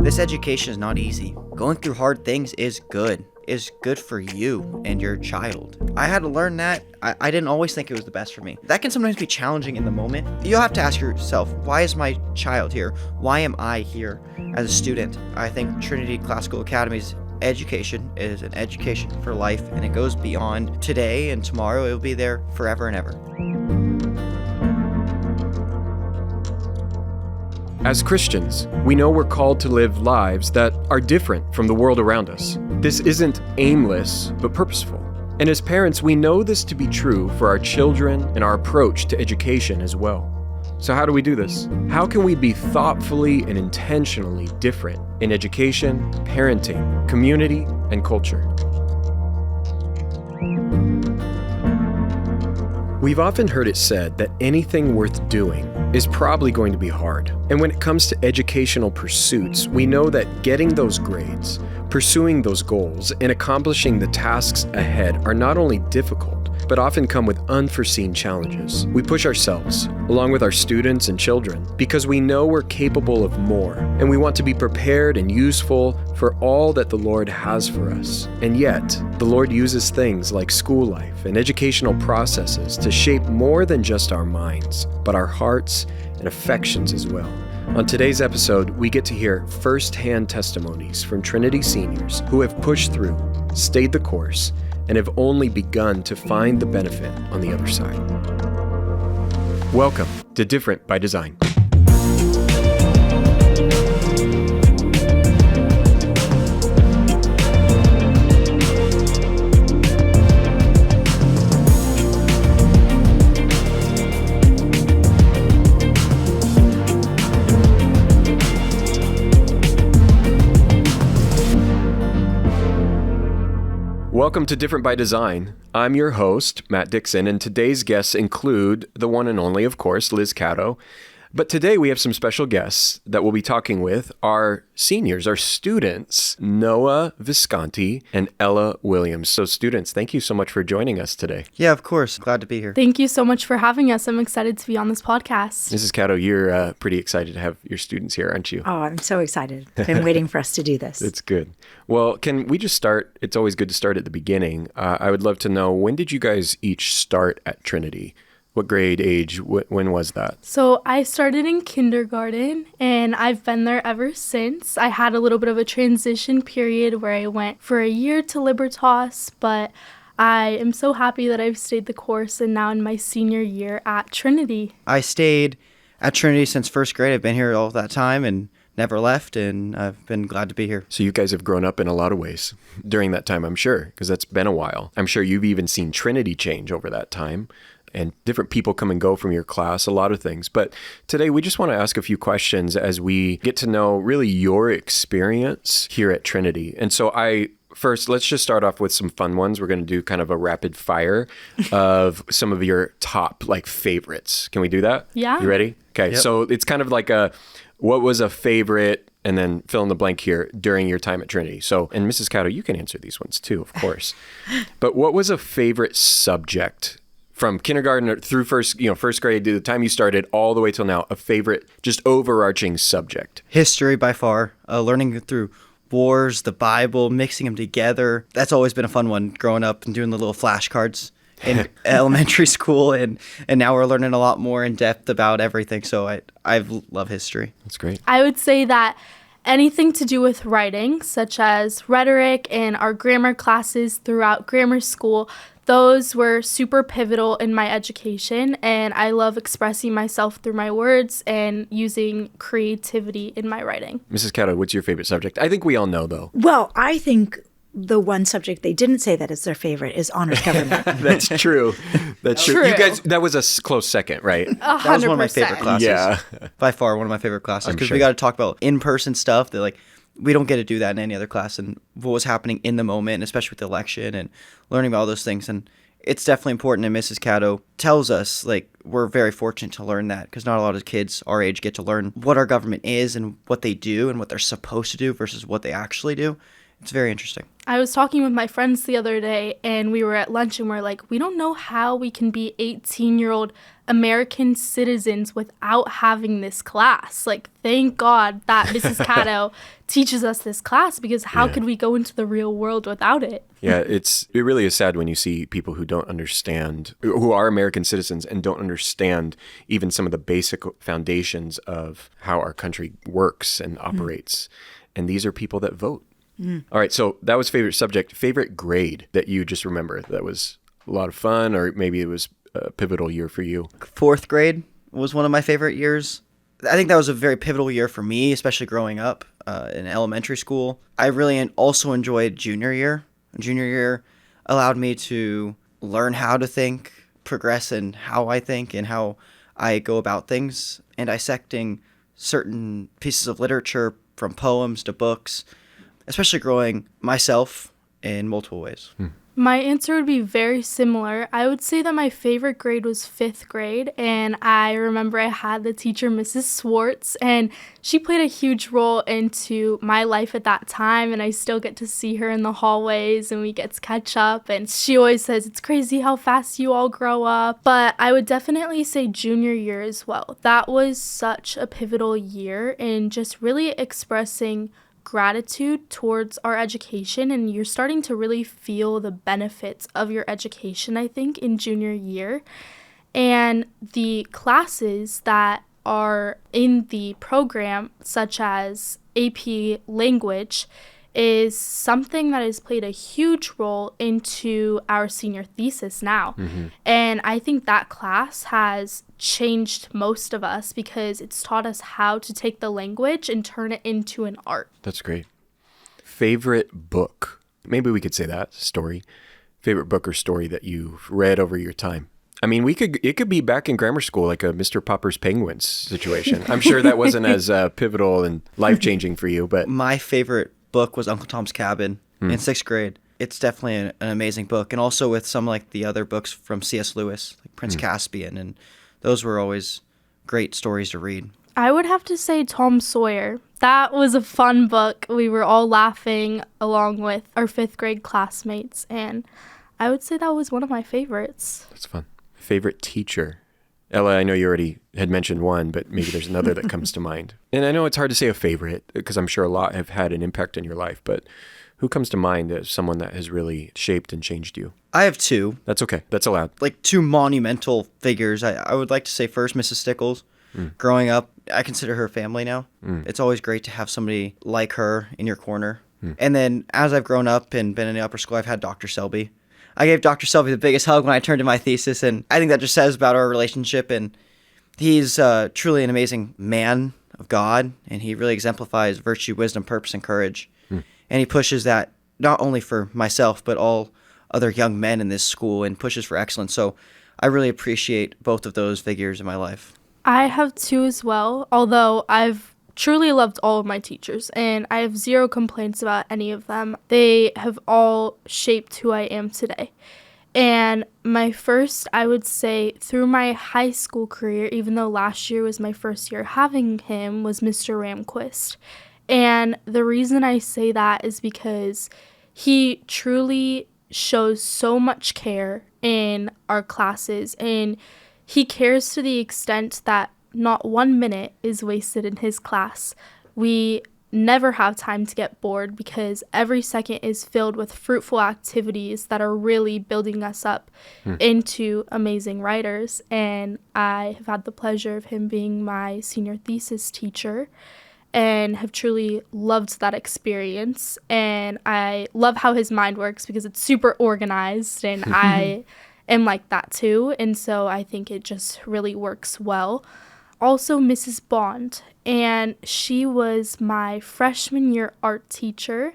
This education is not easy. Going through hard things is good for you and your child. I had to learn that. I didn't always think it was the best for me. That can sometimes be challenging in the moment. You'll have to ask yourself, why is my child here? Why am I here as a student? I think Trinity Classical Academy's education is an education for life, and it goes beyond today and tomorrow. It will be there forever and ever. As Christians, we know we're called to live lives that are different from the world around us. This isn't aimless, but purposeful. And as parents, we know this to be true for our children and our approach to education as well. So how do we do this? How can we be thoughtfully and intentionally different in education, parenting, community, and culture? We've often heard it said that anything worth doing is probably going to be hard. And when it comes to educational pursuits, we know that getting those grades, pursuing those goals, and accomplishing the tasks ahead are not only difficult, but often come with unforeseen challenges. We push ourselves, along with our students and children, because we know we're capable of more, and we want to be prepared and useful for all that the Lord has for us. And yet, the Lord uses things like school life and educational processes to shape more than just our minds, but our hearts and affections as well. On today's episode, we get to hear first-hand testimonies from Trinity seniors who have pushed through, stayed the course, and have only begun to find the benefit on the other side. Welcome to Different by Design. Welcome to Different by Design. I'm your host, Matt Dixon, and today's guests include the one and only, of course, Liz Caddo. But today we have some special guests that we'll be talking with, our seniors, our students, Noah Visconti and Ella Williams. So students, thank you so much for joining us today. Yeah, of course. Glad to be here. Thank you so much for having us. I'm excited to be on this podcast. Mrs. Caddo, you're pretty excited to have your students here, aren't you? Oh, I'm so excited. I've been waiting for us to do this. It's good. Well, can we just start? It's always good to start at the beginning. I would love to know, when did you guys each start at Trinity? What grade, age, when was that? So I started in kindergarten and I've been there ever since. I had a little bit of a transition period where I went for a year to Libertas, but I am so happy that I've stayed the course and now in my senior year at Trinity. I stayed at Trinity since first grade. I've been here all that time and never left, and I've been glad to be here. So you guys have grown up in a lot of ways during that time, I'm sure, because that's been a while. I'm sure you've even seen Trinity change over that time, and different people come and go from your class, a lot of things. But today we just want to ask a few questions as we get to know really your experience here at Trinity. And so first, let's just start off with some fun ones. We're going to do kind of a rapid fire of some of your top favorites. Can we do that? Yeah. You ready? Okay. Yep. So it's kind of like what was a favorite, and then fill in the blank here, during your time at Trinity. So, and Mrs. Caddo, you can answer these ones too, of course. But what was a favorite subject from kindergarten through first grade to the time you started all the way till now, a favorite, just overarching subject? History by far. Learning through wars, the Bible, mixing them together. That's always been a fun one growing up and doing the little flashcards in elementary school. And now we're learning a lot more in depth about everything. So I love history. That's great. I would say that anything to do with writing, such as rhetoric and our grammar classes throughout grammar school, those were super pivotal in my education, and I love expressing myself through my words and using creativity in my writing. Mrs. Caddo, what's your favorite subject? I think we all know, though. Well, I think the one subject they didn't say that is their favorite is honors government. That's true. That's true. You guys, that was a close second, right? 100%. That was one of my favorite classes. Yeah. By far, one of my favorite classes. Because sure. we got to talk about in-person stuff that, we don't get to do that in any other class, and what was happening in the moment, especially with the election and learning about all those things. And it's definitely important, and Mrs. Caddo tells us, we're very fortunate to learn that, because not a lot of kids our age get to learn what our government is and what they do and what they're supposed to do versus what they actually do. It's very interesting. I was talking with my friends the other day, and we were at lunch, and we're like, we don't know how we can be 18-year-old American citizens without having this class. Like, thank God that Mrs. Cato teaches us this class, because how could we go into the real world without it? Yeah, it really is sad when you see people who don't understand, who are American citizens and don't understand even some of the basic foundations of how our country works and operates. And these are people that vote. All right, so that was favorite subject. Favorite grade that you just remember that was a lot of fun, or maybe it was a pivotal year for you? 4th grade was one of my favorite years. I think that was a very pivotal year for me, especially growing up in elementary school. I really also enjoyed junior year. Junior year allowed me to learn how to think, progress in how I think and how I go about things, and dissecting certain pieces of literature from poems to books, especially growing myself in multiple ways. My answer would be very similar. I would say that my favorite grade was 5th grade, and I remember I had the teacher, Mrs. Swartz, and she played a huge role into my life at that time, and I still get to see her in the hallways, and we get to catch up, and she always says, it's crazy how fast you all grow up. But I would definitely say junior year as well. That was such a pivotal year in just really expressing gratitude towards our education, and you're starting to really feel the benefits of your education, I think, in junior year. And the classes that are in the program, such as AP Language, is something that has played a huge role into our senior thesis now. And I think that class has changed most of us because it's taught us how to take the language and turn it into an art. That's great. Favorite book? Maybe we could say that, story. Favorite book or story that you've read over your time? I mean, it could be back in grammar school, like a Mr. Popper's Penguins situation. I'm sure that wasn't as pivotal and life-changing for you, but... My favorite book was Uncle Tom's Cabin in 6th grade. It's definitely an amazing book. And also with some like the other books from C.S. Lewis, like Prince Caspian, and those were always great stories to read. I would have to say Tom Sawyer. That was a fun book. We were all laughing along with our 5th grade classmates, and I would say that was one of my favorites. That's fun. Favorite teacher? Ella, I know you already had mentioned one, but maybe there's another that comes to mind. And I know it's hard to say a favorite because I'm sure a lot have had an impact in your life, but who comes to mind as someone that has really shaped and changed you? I have 2. That's okay. That's allowed. Like 2 monumental figures. I would like to say first Mrs. Stickles. Growing up, I consider her family now. It's always great to have somebody like her in your corner. And then as I've grown up and been in the upper school, I've had Dr. Selby. I gave Dr. Selby the biggest hug when I turned in my thesis, and I think that just says about our relationship. And he's truly an amazing man of God, and he really exemplifies virtue, wisdom, purpose, and courage. And he pushes that not only for myself, but all other young men in this school, and pushes for excellence. So I really appreciate both of those figures in my life. I have 2 as well, although I've truly loved all of my teachers, and I have 0 complaints about any of them. They have all shaped who I am today. And my first, I would say, through my high school career, even though last year was my first year having him, was Mr. Ramquist. And the reason I say that is because he truly shows so much care in our classes, and he cares to the extent that not 1 minute is wasted in his class. We never have time to get bored because every second is filled with fruitful activities that are really building us up into amazing writers. And I have had the pleasure of him being my senior thesis teacher and have truly loved that experience. And I love how his mind works because it's super organized, and I am like that too. And so I think it just really works well. Also Mrs. Bond, and she was my freshman year art teacher,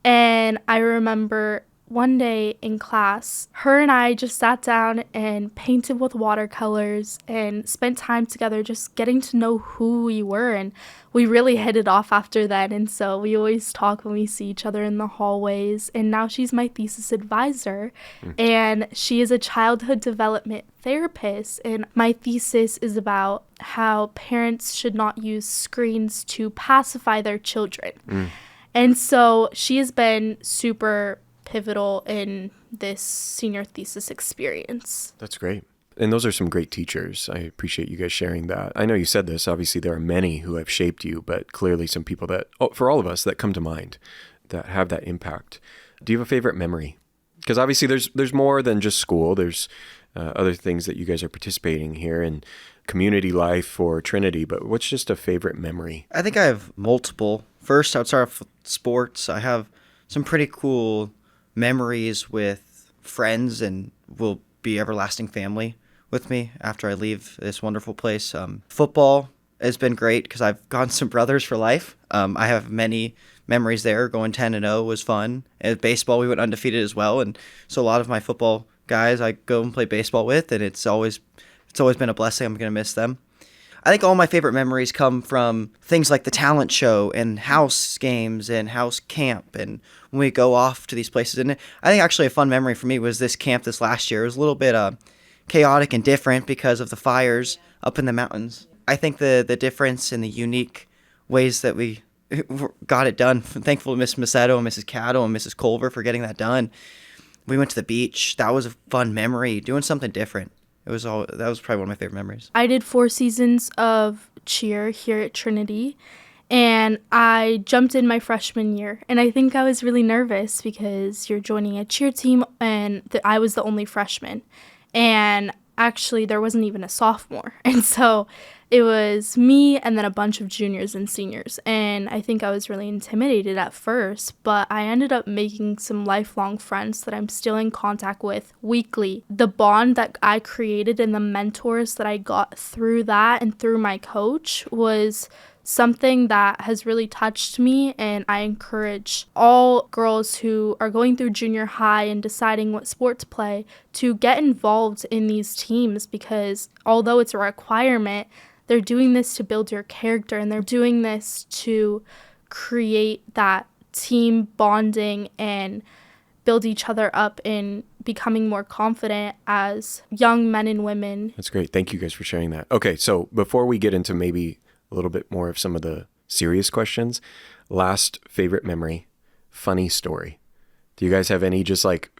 and I remember one day in class, her and I just sat down and painted with watercolors and spent time together just getting to know who we were, and we really hit it off after that. And so we always talk when we see each other in the hallways, and now she's my thesis advisor, and she is a childhood development therapist, and my thesis is about how parents should not use screens to pacify their children. And so she has been super pivotal in this senior thesis experience. That's great. And those are some great teachers. I appreciate you guys sharing that. I know you said this. Obviously, there are many who have shaped you, but clearly some people that, for all of us, that come to mind that have that impact. Do you have a favorite memory? Because obviously there's more than just school. There's other things that you guys are participating here in community life for Trinity. But what's just a favorite memory? I think I have multiple. First, I would start off with sports. I have some pretty cool memories with friends and will be everlasting family with me after I leave this wonderful place. Football has been great because I've gotten some brothers for life. I have many memories there. Going 10-0 was fun. And baseball, we went undefeated as well. And so a lot of my football guys I go and play baseball with, and it's always been a blessing. I'm going to miss them. I think all my favorite memories come from things like the talent show and house games and house camp and when we go off to these places. And I think actually a fun memory for me was this camp this last year. It was a little bit chaotic and different because of the fires up in the mountains. I think the difference and the unique ways that we got it done. I'm thankful to Miss Macedo and Mrs. Cattle and Mrs. Culver for getting that done. We went to the beach. That was a fun memory, doing something different. That was probably one of my favorite memories. I did 4 seasons of cheer here at Trinity, and I jumped in my freshman year. And I think I was really nervous because you're joining a cheer team, and I was the only freshman. And actually, there wasn't even a sophomore. And so it was me and then a bunch of juniors and seniors. And I think I was really intimidated at first, but I ended up making some lifelong friends that I'm still in contact with weekly. The bond that I created and the mentors that I got through that and through my coach was something that has really touched me, and I encourage all girls who are going through junior high and deciding what sport to play to get involved in these teams, because although it's a requirement, they're doing this to build your character, and they're doing this to create that team bonding and build each other up in becoming more confident as young men and women. That's great. Thank you guys for sharing that. Okay, so before we get into maybe a little bit more of some of the serious questions, last favorite memory, funny story. Do you guys have any just like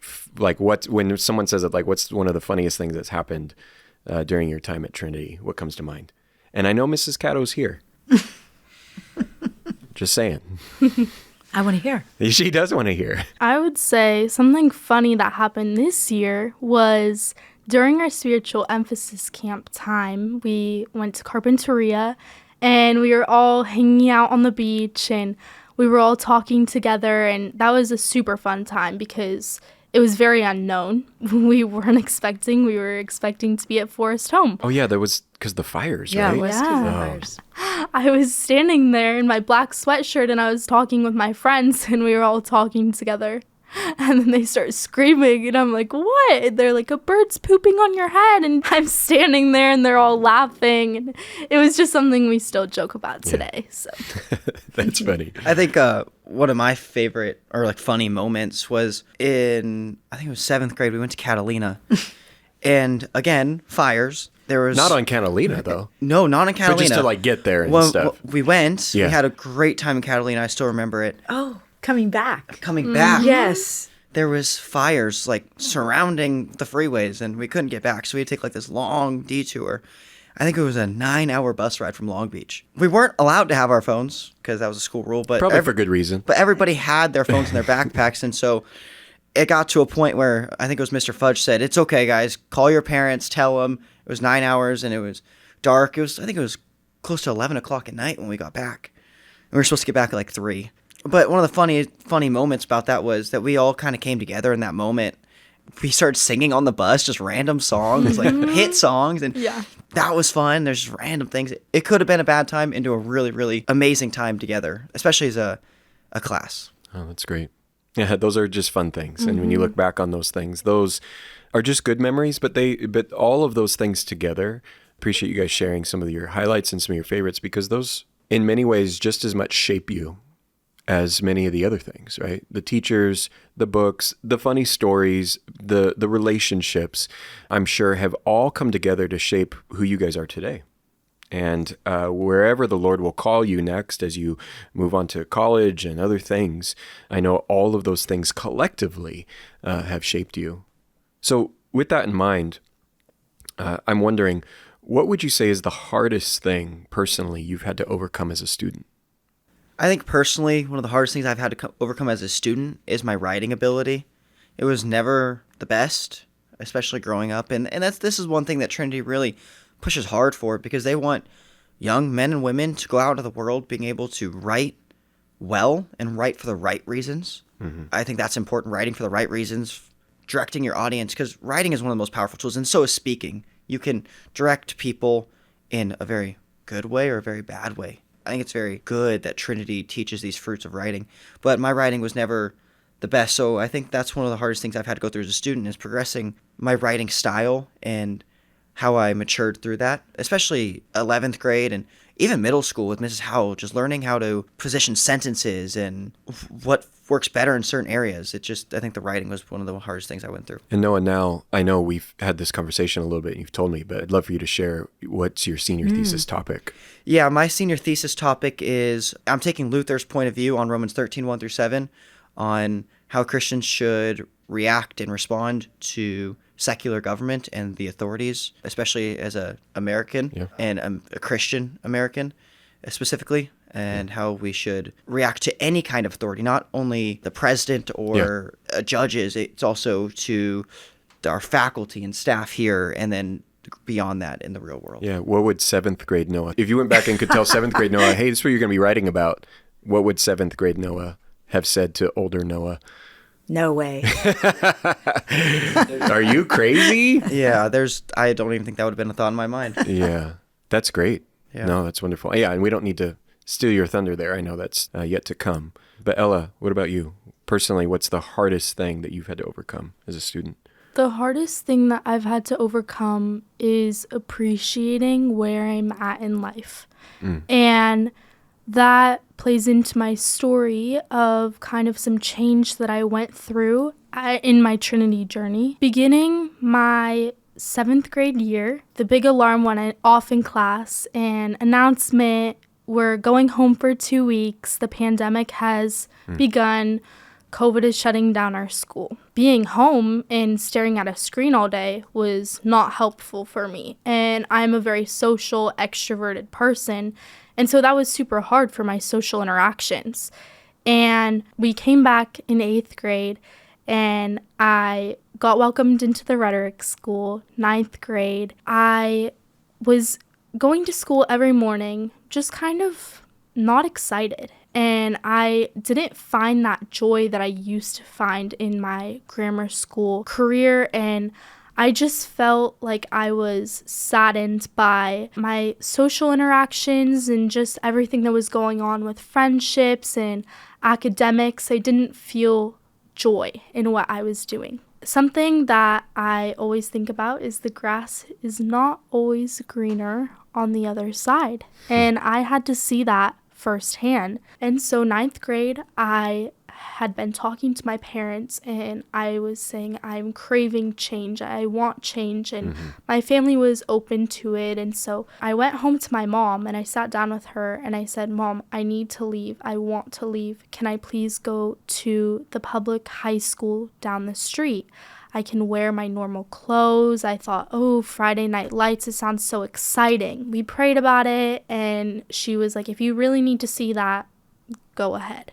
what, when someone says it, like what's one of the funniest things that's happened during your time at Trinity? What comes to mind? And I know Mrs. Catto's here. Just saying. I want to hear. She does want to hear. I would say something funny that happened this year was during our spiritual emphasis camp time. We went to Carpinteria, and we were all hanging out on the beach, and we were all talking together, and that was a super fun time because it was very unknown. We were expecting to be at Forest Home. Oh yeah, that was because the fires, Yeah, right? it was 'cause of the Yeah. fires. I was standing there in my black sweatshirt, and I was talking with my friends, and we were all talking together. And then they start screaming, and I'm like, what? They're like, a bird's pooping on your head. And I'm standing there, and they're all laughing. And it was just something we still joke about today. So That's funny. I think one of my favorite or like funny moments was in, I think it was 7th grade. We went to Catalina, and again, fires. There was Not on Catalina though. no, not in Catalina. But just to like get there and Well, stuff. we went. Yeah. We had a great time in Catalina. I still remember it. Oh, coming back. Coming back, Yes. there was fires like surrounding the freeways, and we couldn't get back, so we had to take like this long detour. I think it was a 9-hour bus ride from Long Beach. We weren't allowed to have our phones because that was a school rule, but Probably for good reason. But everybody had their phones in their backpacks, and so it got to a point where I think it was Mr. Fudge said, "It's okay, guys. Call your parents. Tell them it was 9 hours and it was dark." I think it was close to 11 o'clock at night when we got back. And we were supposed to get back at like 3. But one of the funny moments about that was that we all kind of came together in that moment. We started singing on the bus, just random songs, like hit songs, and yeah. that was fun. There's just random things. It could have been a bad time into a really, really amazing time together, especially as a class. Oh, that's great. Yeah, those are just fun things. And when you look back on those things, those are just good memories, but all of those things together, appreciate you guys sharing some of your highlights and some of your favorites, because those in many ways just as much shape you as many of the other things, right? The teachers, the books, the funny stories, the relationships, I'm sure have all come together to shape who you guys are today. And wherever the Lord will call you next as you move on to college and other things, I know all of those things collectively have shaped you. So with that in mind, I'm wondering, what would you say is the hardest thing personally you've had to overcome as a student? I think personally, one of the hardest things I've had to overcome as a student is my writing ability. It was never the best, especially growing up. And this is one thing that Trinity really pushes hard for, because they want young men and women to go out into the world being able to write well and write for the right reasons. Mm-hmm. I think that's important, writing for the right reasons, directing your audience, because writing is one of the most powerful tools, and so is speaking. You can direct people in a very good way or a very bad way. I think it's very good that Trinity teaches these fruits of writing, but my writing was never the best, so I think that's one of the hardest things I've had to go through as a student, is progressing my writing style and how I matured through that, especially 11th grade and even middle school with Mrs. Howell, just learning how to position sentences and what works better in certain areas. I think the writing was one of the hardest things I went through. And Noah, now I know we've had this conversation a little bit and you've told me, but I'd love for you to share what's your senior thesis topic. Yeah, my senior thesis topic is, I'm taking Luther's point of view on Romans 13, 1-7, on how Christians should react and respond to secular government and the authorities, especially as a American and a Christian American specifically, and how we should react to any kind of authority, not only the president or judges, it's also to our faculty and staff here, and then beyond that in the real world. Yeah, what would 7th grade Noah, if you went back and could tell 7th grade Noah, hey, this is what you're going to be writing about, what would 7th grade Noah have said to older Noah? No way. Are you crazy? Yeah, I don't even think that would have been a thought in my mind. Yeah, that's great. Yeah. No, that's wonderful. Yeah, and we don't need to steal your thunder there. I know that's yet to come. But Ella, what about you? Personally, what's the hardest thing that you've had to overcome as a student? The hardest thing that I've had to overcome is appreciating where I'm at in life. And that plays into my story of kind of some change that I went through in my Trinity journey. Beginning my 7th grade year, the big alarm went off in class, and announcement, we're going home for 2 weeks. The pandemic has begun. COVID is shutting down our school. Being home and staring at a screen all day was not helpful for me. And I'm a very social, extroverted person. And so that was super hard for my social interactions. And we came back in 8th grade, and I got welcomed into the rhetoric school. 9th grade, I was going to school every morning, just kind of not excited. And I didn't find that joy that I used to find in my grammar school career. And I just felt like I was saddened by my social interactions and just everything that was going on with friendships and academics. I didn't feel joy in what I was doing. Something that I always think about is the grass is not always greener on the other side. And I had to see that firsthand. And so 9th grade, I had been talking to my parents, and I was saying I'm craving change. I want change, and my family was open to it. And so I went home to my mom, and I sat down with her, and I said, Mom, I need to leave. I want to leave. Can I please go to the public high school down the street? I can wear my normal clothes. I thought, oh, Friday Night Lights, it sounds so exciting. We prayed about it, and she was like, if you really need to see that, go ahead.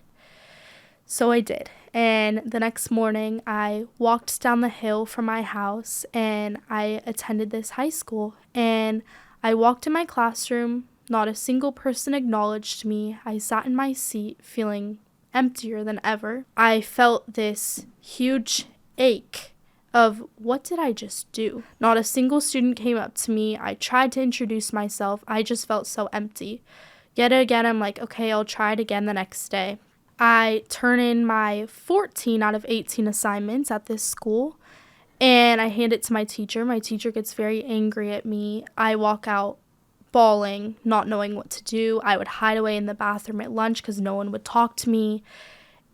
So I did. And the next morning, I walked down the hill from my house, and I attended this high school. And I walked in my classroom. Not a single person acknowledged me. I sat in my seat feeling emptier than ever. I felt this huge ache of what did I just do? Not a single student came up to me. I tried to introduce myself. I just felt so empty. Yet again, I'm like, okay, I'll try it again the next day. I turn in my 14 out of 18 assignments at this school, and I hand it to my teacher. My teacher gets very angry at me. I walk out bawling, not knowing what to do. I would hide away in the bathroom at lunch because no one would talk to me.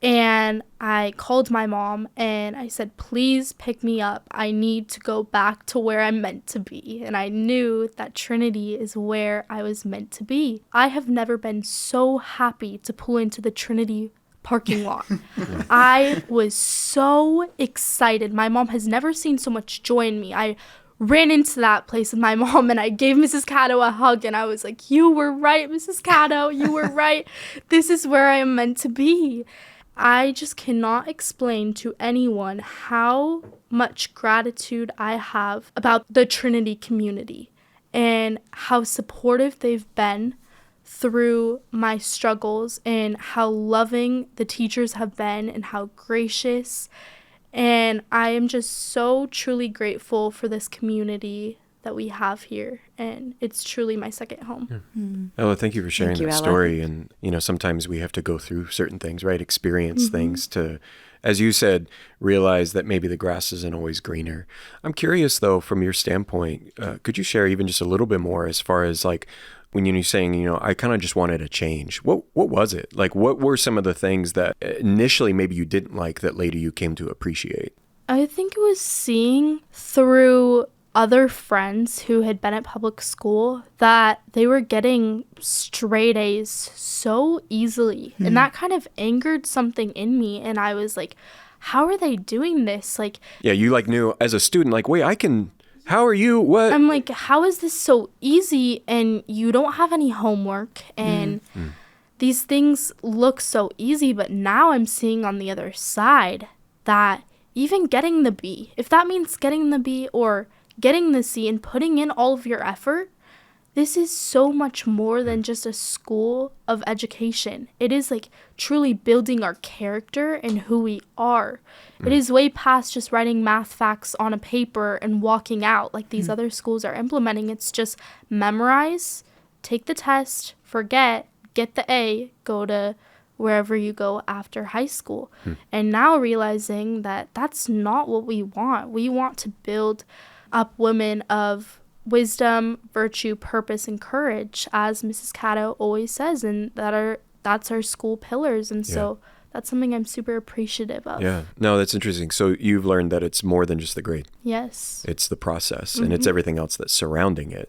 And I called my mom and I said, please pick me up. I need to go back to where I'm meant to be. And I knew that Trinity is where I was meant to be. I have never been so happy to pull into the Trinity parking lot. I was so excited. My mom has never seen so much joy in me. I ran into that place with my mom and I gave Mrs. Caddo a hug and I was like, you were right, Mrs. Caddo, you were right. This is where I am meant to be. I just cannot explain to anyone how much gratitude I have about the Trinity community and how supportive they've been through my struggles and how loving the teachers have been and how gracious. And I am just so truly grateful for this community that we have here. And it's truly my second home. Ella, thank you for sharing that story. And, sometimes we have to go through certain things, right? Experience things to, as you said, realize that maybe the grass isn't always greener. I'm curious, though, from your standpoint, could you share even just a little bit more as far as like, when you're saying, I kind of just wanted a change. What was it? Like, what were some of the things that initially maybe you didn't like that later you came to appreciate? I think it was seeing through other friends who had been at public school that they were getting straight A's so easily. And that kind of angered something in me. And I was like, how are they doing this? Like, yeah, you like knew as a student, like, wait, how are you? What? I'm like, how is this so easy and you don't have any homework and these things look so easy, but now I'm seeing on the other side that even getting the B, if that means getting the B or getting the C and putting in all of your effort, this is so much more than just a school of education. It is like truly building our character and who we are. It is way past just writing math facts on a paper and walking out like these other schools are implementing. It's just memorize, take the test, forget, get the A, go to wherever you go after high school. And now realizing that that's not what we want. We want to build up women of wisdom, virtue, purpose, and courage, as Mrs. Caddo always says, and that's our school pillars. And so that's something I'm super appreciative of. Yeah. No, that's interesting. So you've learned that it's more than just the grade. Yes. It's the process and it's everything else that's surrounding it.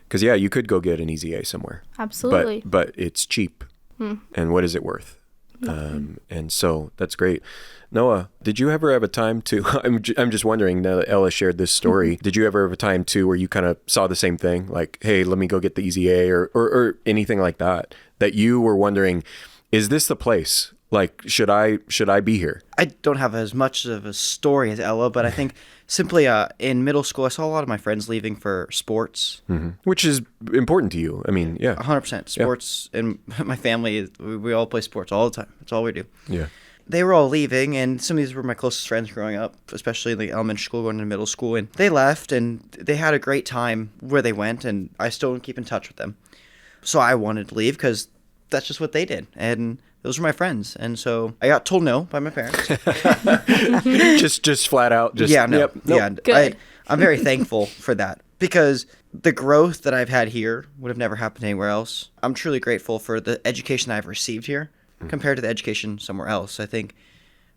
Because, you could go get an easy A somewhere. Absolutely. But it's cheap. And what is it worth? And so that's great. Noah, did you ever have a time to, I'm just wondering, now that Ella shared this story, did you ever have a time too where you kind of saw the same thing? Like, hey, let me go get the easy A or anything like that you were wondering, is this the place? Like, should I be here? I don't have as much of a story as Ella, but I think simply in middle school, I saw a lot of my friends leaving for sports. Which is important to you. I mean, yeah. 100%. Sports, and my family, we all play sports all the time. That's all we do. Yeah. They were all leaving, and some of these were my closest friends growing up, especially in the elementary school, going into middle school. And they left, and they had a great time where they went, and I still keep in touch with them. So I wanted to leave because that's just what they did. And those were my friends. And so I got told no by my parents. just flat out. Yeah, no. Yep, nope. Yeah, Good. I'm very thankful for that because the growth that I've had here would have never happened anywhere else. I'm truly grateful for the education I've received here compared to the education somewhere else. I think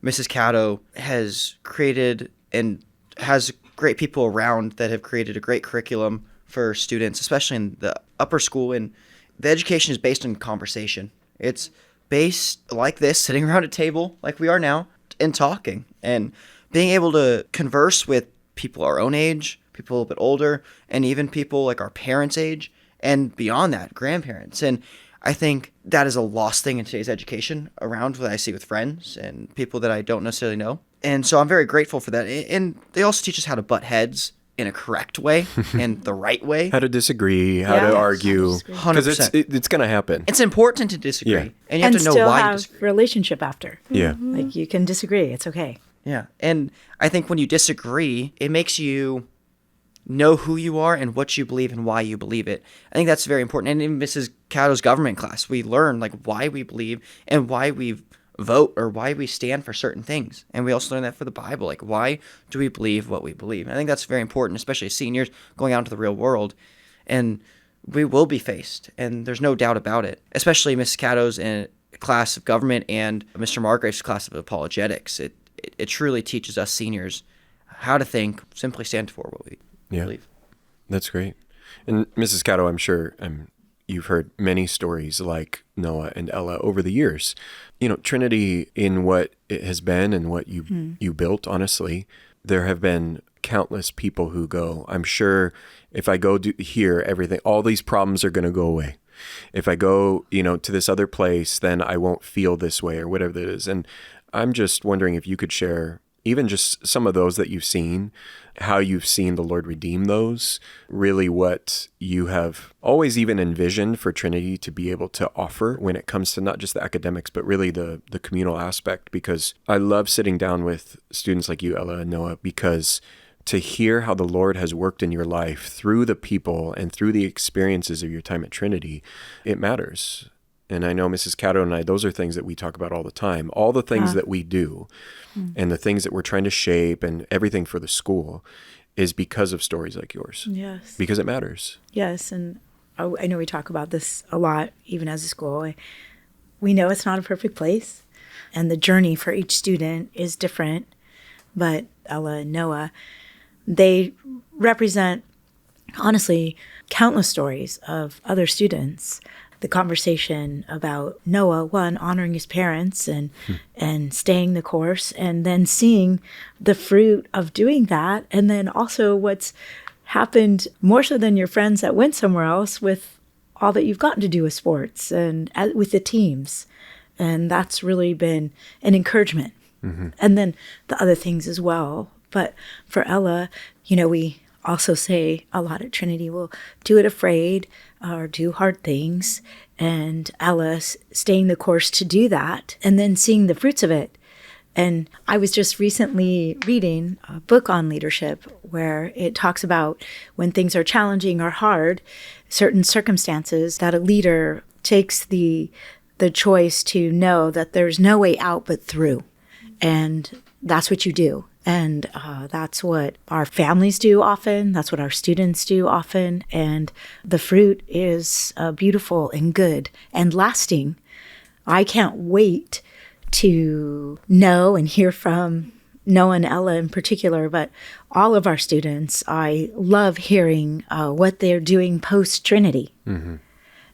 Mrs. Caddo has created and has great people around that have created a great curriculum for students, especially in the upper school. And the education is based on conversation. It's based like this, sitting around a table like we are now and talking and being able to converse with people our own age, people a little bit older, and even people like our parents' age and beyond that, grandparents. And I think that is a lost thing in today's education around what I see with friends and people that I don't necessarily know. And so I'm very grateful for that. And they also teach us how to butt heads in a correct way and the right way. How to disagree, how to argue. 100%. Because it's going to happen. It's important to disagree. Yeah. And you have to know still why you have disagree. relationship after. Yeah. Like you can disagree. It's okay. Yeah. And I think when you disagree, it makes you know who you are and what you believe and why you believe it. I think that's very important. And in Mrs. Caddo's government class, we learn like why we believe and why we vote or why we stand for certain things. And we also learn that for the Bible. Like, why do we believe what we believe? And I think that's very important, especially as seniors going out into the real world. And we will be faced, and there's no doubt about it. Especially Mrs. Caddo's and class of government and Mr. Margrave's class of apologetics. It truly teaches us seniors how to think, simply stand for what we believe. That's great. And Mrs. Cato, I'm sure you've heard many stories like Noah and Ella over the years. Trinity, in what it has been and what you built, honestly, there have been countless people who go, I'm sure if I go here, all these problems are going to go away. If I go, to this other place, then I won't feel this way or whatever it is. And I'm just wondering if you could share even just some of those that you've seen, how you've seen the Lord redeem those, really what you have always even envisioned for Trinity to be able to offer when it comes to not just the academics, but really the communal aspect. Because I love sitting down with students like you, Ella and Noah, because to hear how the Lord has worked in your life through the people and through the experiences of your time at Trinity, it matters. And I know Mrs. Cato and I, those are things that we talk about all the time. All the things that we do and the things that we're trying to shape and everything for the school is because of stories like yours. Yes. Because it matters. Yes. And I know we talk about this a lot, even as a school. We know it's not a perfect place, and the journey for each student is different. But Ella and Noah, they represent, honestly, countless stories of other students. The conversation about Noah, one, honoring his parents and staying the course, and then seeing the fruit of doing that. And then also what's happened more so than your friends that went somewhere else with all that you've gotten to do with sports and with the teams. And that's really been an encouragement. Mm-hmm. And then the other things as well. But for Ella, we also say a lot at Trinity, we'll do it afraid or do hard things. And Ella staying the course to do that and then seeing the fruits of it. And I was just recently reading a book on leadership where it talks about when things are challenging or hard, certain circumstances that a leader takes the choice to know that there's no way out but through. And that's what you do. And that's what our families do often. That's what our students do often. And the fruit is beautiful and good and lasting. I can't wait to know and hear from Noah and Ella in particular, but all of our students. I love hearing what they're doing post-Trinity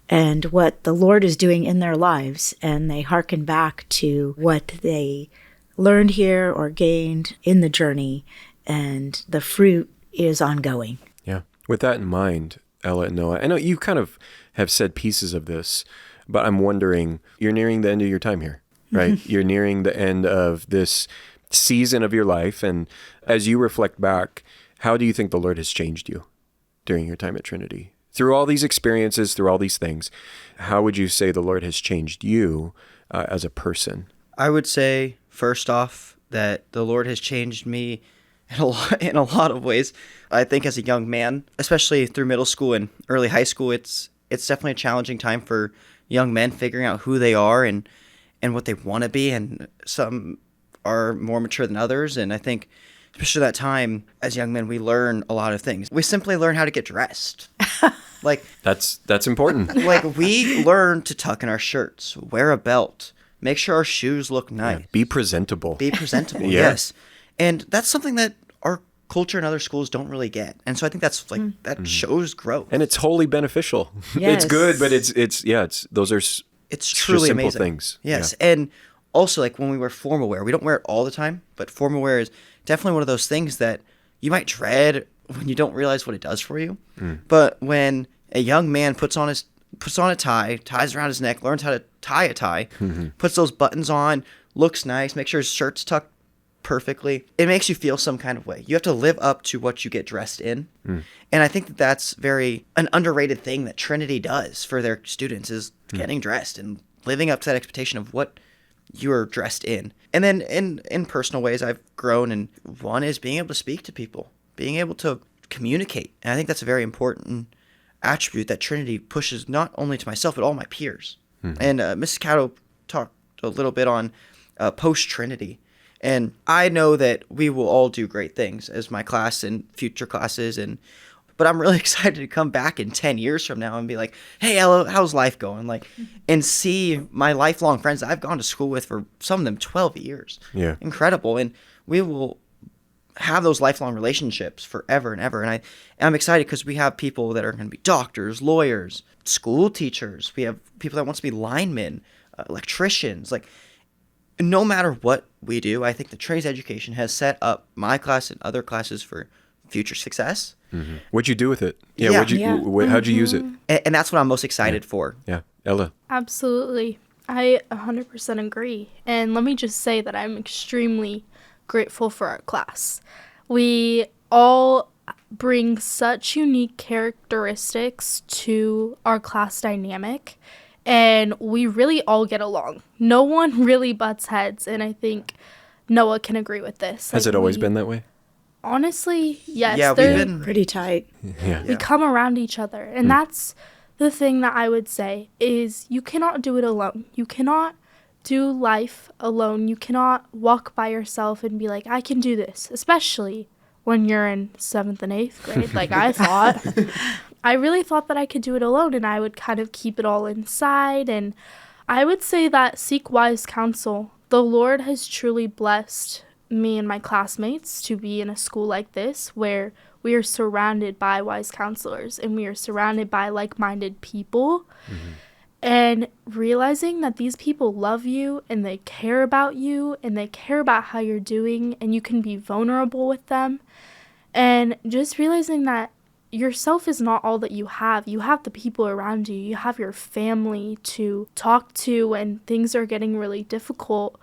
and what the Lord is doing in their lives. And they hearken back to what they learned here or gained in the journey, and the fruit is ongoing. Yeah. With that in mind, Ella and Noah, I know you kind of have said pieces of this, but I'm wondering, you're nearing the end of your time here, right? You're nearing the end of this season of your life. And as you reflect back, how do you think the Lord has changed you during your time at Trinity? Through all these experiences, through all these things, how would you say the Lord has changed you as a person? I would say, first off, that the Lord has changed me in a lot of ways. I think as a young man, especially through middle school and early high school, it's definitely a challenging time for young men figuring out who they are and what they want to be. And some are more mature than others. And I think especially that time as young men, we learn a lot of things. We simply learn how to get dressed. Like that's important. Like we learn to tuck in our shirts, wear a belt, make sure our shoes look nice. Yeah, be presentable. Yes. And that's something that our culture and other schools don't really get. And so I think that's that shows growth. And it's wholly beneficial. Yes. It's good, but it's truly simple amazing things. Yes. Yeah. And also like when we wear formal wear, we don't wear it all the time, but formal wear is definitely one of those things that you might dread when you don't realize what it does for you. But when a young man puts on a tie, ties around his neck, learns how to tie a tie, puts those buttons on, looks nice, makes sure his shirt's tucked perfectly, it makes you feel some kind of way. You have to live up to what you get dressed in. And I think that that's an underrated thing that Trinity does for their students is getting dressed and living up to that expectation of what you're dressed in. And then in personal ways, I've grown, and one is being able to speak to people, being able to communicate. And I think that's a very important attribute that Trinity pushes not only to myself, but all my peers. And Mrs. Cato talked a little bit on post-Trinity. And I know that we will all do great things as my class and future classes. And But I'm really excited to come back in 10 years from now and be like, hey, Ella, how's life going? Like, and see my lifelong friends that I've gone to school with for some of them 12 years. Yeah. Incredible. And we will have those lifelong relationships forever and ever. And I'm excited because we have people that are going to be doctors, lawyers, school teachers. We have people that want to be linemen, electricians. Like, no matter what we do, I think the Trinity's education has set up my class and other classes for future success. Mm-hmm. What'd you do with it? Yeah. How'd you use it? And that's what I'm most excited for. Yeah. Ella. Absolutely. I 100% agree. And let me just say that I'm extremely grateful for our class. We all bring such unique characteristics to our class dynamic, and we really all get along. No one really butts heads, and I think Noah can agree with this. Has it always been that way? Honestly, yes. Yeah, we've been Pretty tight. Yeah. We come around each other, and that's the thing that I would say is you cannot do it alone. You cannot do life alone. You cannot walk by yourself and be like, I can do this, especially when you're in 7th and 8th grade, like I thought. I really thought that I could do it alone, and I would kind of keep it all inside. And I would say that seek wise counsel. The Lord has truly blessed me and my classmates to be in a school like this where we are surrounded by wise counselors and we are surrounded by like-minded people. Mm-hmm. And realizing that these people love you and they care about you and they care about how you're doing and you can be vulnerable with them. And just realizing that yourself is not all that you have. You have the people around you. You have your family to talk to when things are getting really difficult.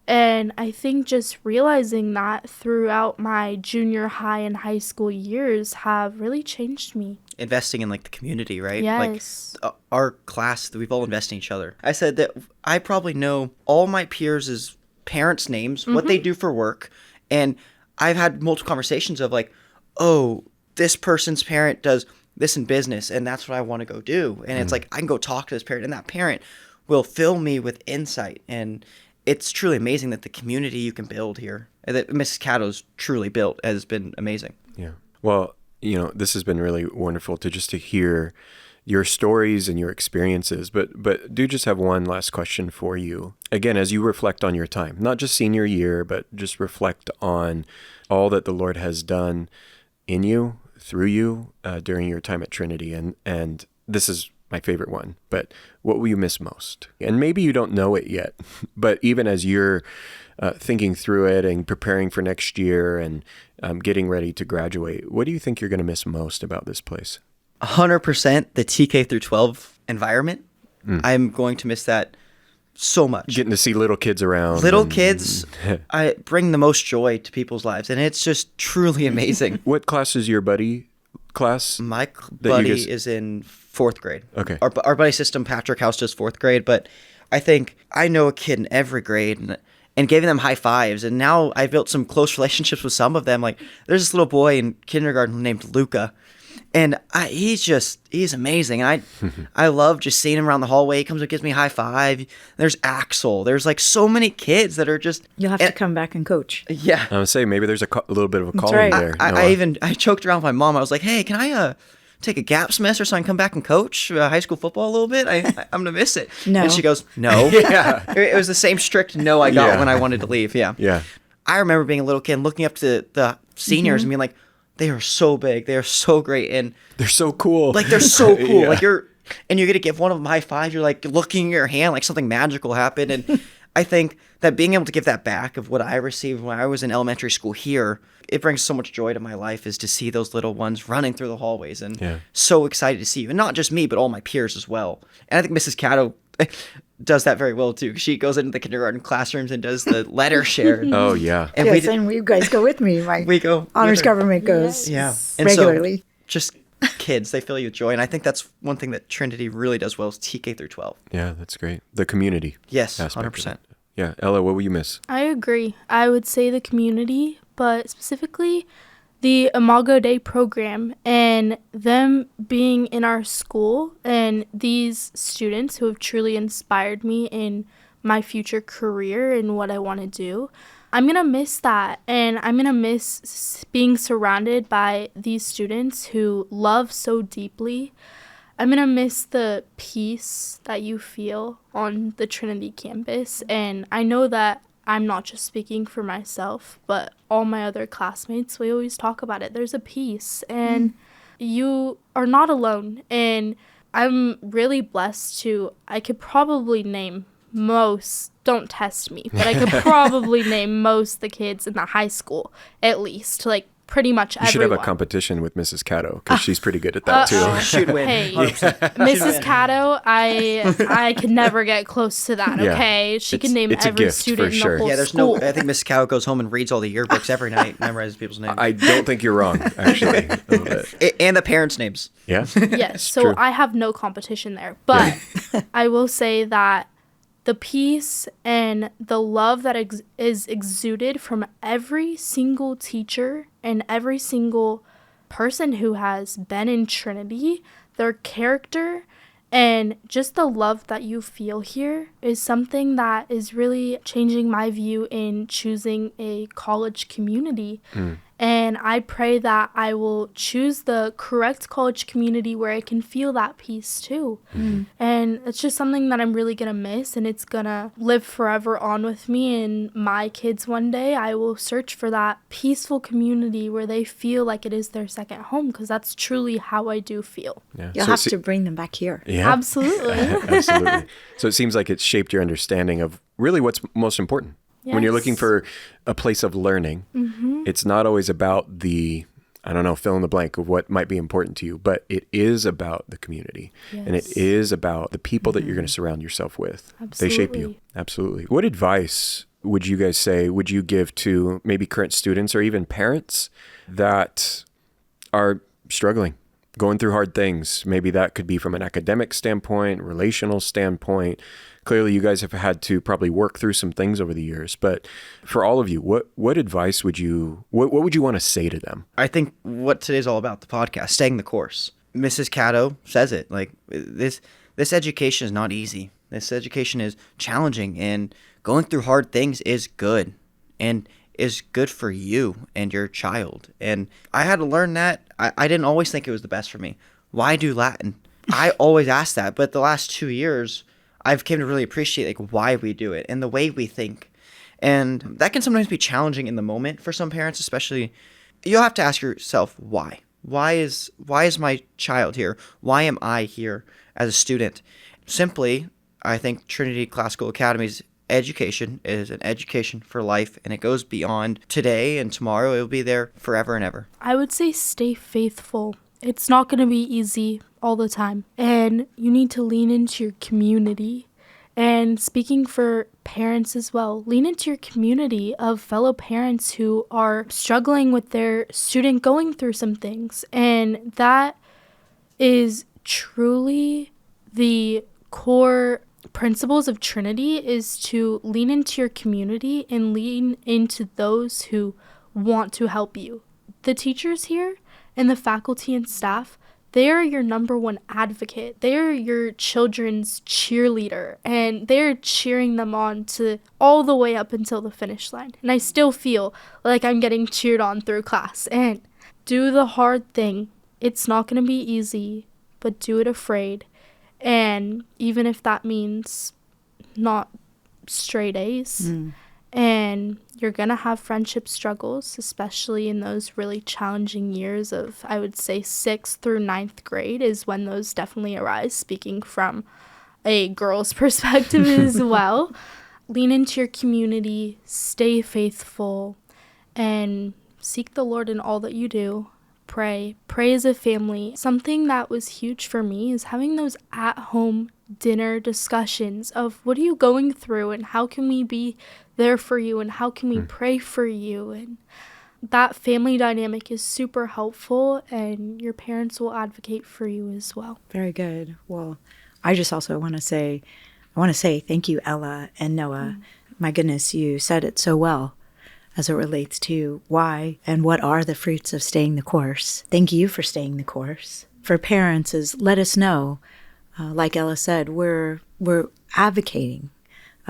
And I think just realizing that throughout my junior high and high school years have really changed me. Investing in like the community, right? Yes. Like our class, we've all invested in each other. I said that I probably know all my peers' parents' names, what they do for work. And I've had multiple conversations of like, oh, this person's parent does this in business and that's what I want to go do. And it's like, I can go talk to this parent and that parent will fill me with insight. And it's truly amazing that the community you can build here, that Mrs. Cato's truly built, has been amazing. Yeah. Well, this has been really wonderful to hear your stories and your experiences. But do just have one last question for you. Again, as you reflect on your time, not just senior year, but just reflect on all that the Lord has done in you, through you, during your time at Trinity. And this is my favorite one, but what will you miss most? And maybe you don't know it yet, but even as you're thinking through it and preparing for next year and getting ready to graduate, what do you think you're going to miss most about this place? 100% the TK through 12 environment. I'm going to miss that so much. Getting to see little kids around. Little kids, I bring the most joy to people's lives, and it's just truly amazing. What class is your buddy class? My buddy is in 4th grade. Okay. Our buddy system, Patrick House, does 4th grade, but I think I know a kid in every grade and giving them high fives. And now I've built some close relationships with some of them. Like there's this little boy in kindergarten named Luca, and he's amazing. And I love just seeing him around the hallway. He comes and gives me a high five. There's Axel. There's like so many kids that are just. You'll have to come back and coach. Yeah. I would say maybe there's a little bit of a calling right. there. I joked around with my mom. I was like, hey, can I take a gap semester so I can come back and coach high school football a little bit? I'm gonna miss it. No. And she goes, no. Yeah. It was the same strict no I got when I wanted to leave. Yeah. Yeah. I remember being a little kid looking up to the seniors and being like, they are so big, they are so great, and They're so cool. like they're so cool. Yeah. Like you're gonna give one of them a high five. You're like looking at your hand like something magical happened. And I think that being able to give that back of what I received when I was in elementary school here, it brings so much joy to my life, is to see those little ones running through the hallways and so excited to see you. And not just me, but all my peers as well. And I think Mrs. Cato does that very well too. She goes into the kindergarten classrooms and does the letter share. Oh yeah. And Yes, and you guys go with me. we go honors with her. government goes Yeah. And regularly. So just kids, they fill you with joy. And I think that's one thing that Trinity really does well is TK through 12. Yeah, that's great. The community. Yes, aspect of 100%. it. Yeah. Ella, what will you miss? I agree. I would say the community, but specifically the Imago Dei program and them being in our school and these students who have truly inspired me in my future career and what I want to do. I'm going to miss that. And I'm going to miss being surrounded by these students who love so deeply. I'm going to miss the peace that you feel on the Trinity campus. And I know that I'm not just speaking for myself, but all my other classmates, we always talk about it. There's a peace, and you are not alone. And I'm really blessed I could probably name most, don't test me, but I could probably name most the kids in the high school, at least, like pretty much You everyone. should have a competition with Mrs. Cato, because she's pretty good at that too. Should win. Hey, 100%. Mrs. Cato, I could never get close to that, Yeah. okay? She can name It's a every gift, student for in sure. the whole Yeah, there's school. no. I think Miss Cow goes home and reads all the yearbooks every night, memorizes people's names, I don't think you're wrong, actually. A little bit. And the parents' names. Yeah. Yes, so true. I have no competition there. But I will say that the peace and the love that is exuded from every single teacher and every single person who has been in Trinity, their character and just the love that you feel here is something that is really changing my view in choosing a college community. And I pray that I will choose the correct college community where I can feel that peace too. And it's just something that I'm really going to miss, and it's going to live forever on with me. And my kids one day, I will search for that peaceful community where they feel like it is their second home, because that's truly how I do feel. Yeah. You'll So have to bring them back here. Yeah. Absolutely. Absolutely. So it seems like it's shaped your understanding of really what's most important. When you're looking Yes. for a place of learning, it's not always about the, I don't know, fill in the blank of what might be important to you, but it is about the community. And it Yes. is about the people that you're going to surround yourself with. They shape you. Absolutely. Absolutely. What advice would you guys say, would you give to maybe current students or even parents that are struggling, going through hard things? Maybe that could be from an academic standpoint, relational standpoint. Clearly, you guys have had to probably work through some things over the years. But for all of you, what advice would you want to say to them? I think what today's all about, the podcast, staying the course. Mrs. Cato says it. Like, this education is not easy. This education is challenging, and going through hard things is good, and is good for you and your child. And I had to learn that. I didn't always think it was the best for me. Why do Latin? I always asked that, but the last 2 years, I've came to really appreciate like why we do it and the way we think. And that can sometimes be challenging in the moment for some parents, especially. You'll have to ask yourself why. Why is my child here? Why am I here as a student? Simply, I think Trinity Classical Academy's education is an education for life, and it goes beyond today and tomorrow. It will be there forever and ever. I would say stay faithful. It's not going to be easy all the time, and you need to lean into your community. And speaking for parents as well, lean into your community of fellow parents who are struggling with their student going through some things. And that is truly the core principles of Trinity, is to lean into your community and lean into those who want to help you. The teachers here and the faculty and staff, they are your number one advocate. They are your children's cheerleader, and they're cheering them on to all the way up until the finish line. And I still feel like I'm getting cheered on through class. And do the hard thing. It's not going to be easy, but do it afraid. And even if that means not straight A's, and you're going to have friendship struggles, especially in those really challenging years of, I would say, 6th through 9th grade is when those definitely arise, speaking from a girl's perspective as well. Lean into your community, stay faithful, and seek the Lord in all that you do. Pray as a family. Something that was huge for me is having those at-home dinner discussions of what are you going through and how can we be there for you and how can we pray for you. And that family dynamic is super helpful, and your parents will advocate for you as well. Very good. Well, I just also want to say thank you, Ella and Noah. My goodness, you said it so well as it relates to why and what are the fruits of staying the course. Thank you for staying the course. For parents, is let us know. Like Ella said, we're advocating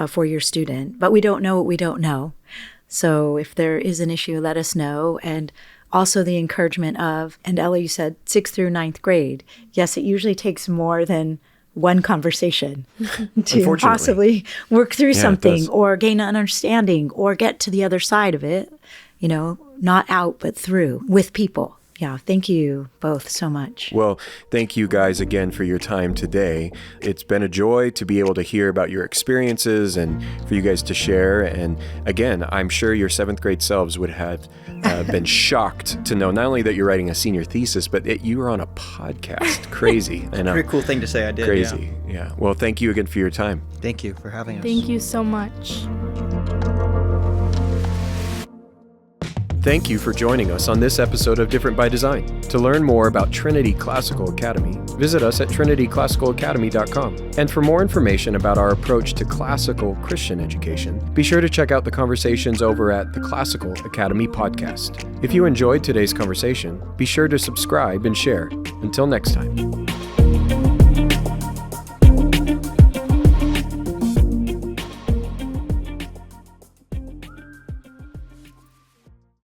for your student, but we don't know what we don't know. So if there is an issue, let us know. And also the encouragement of, and Ella, you said 6th through 9th grade. Yes, it usually takes more than one conversation to possibly work through something or gain an understanding or get to the other side of it, not out, but through with people. Yeah, thank you both so much. Well, thank you guys again for your time today. It's been a joy to be able to hear about your experiences and for you guys to share. And again, I'm sure your 7th grade selves would have been shocked to know not only that you're writing a senior thesis, but that you were on a podcast. Crazy. I know. Pretty cool thing to say I did. Crazy. Yeah. Well, thank you again for your time. Thank you for having us. Thank you so much. Thank you for joining us on this episode of Different by Design. To learn more about Trinity Classical Academy, visit us at trinityclassicalacademy.com. And for more information about our approach to classical Christian education, be sure to check out the conversations over at the Classical Academy podcast. If you enjoyed today's conversation, be sure to subscribe and share. Until next time.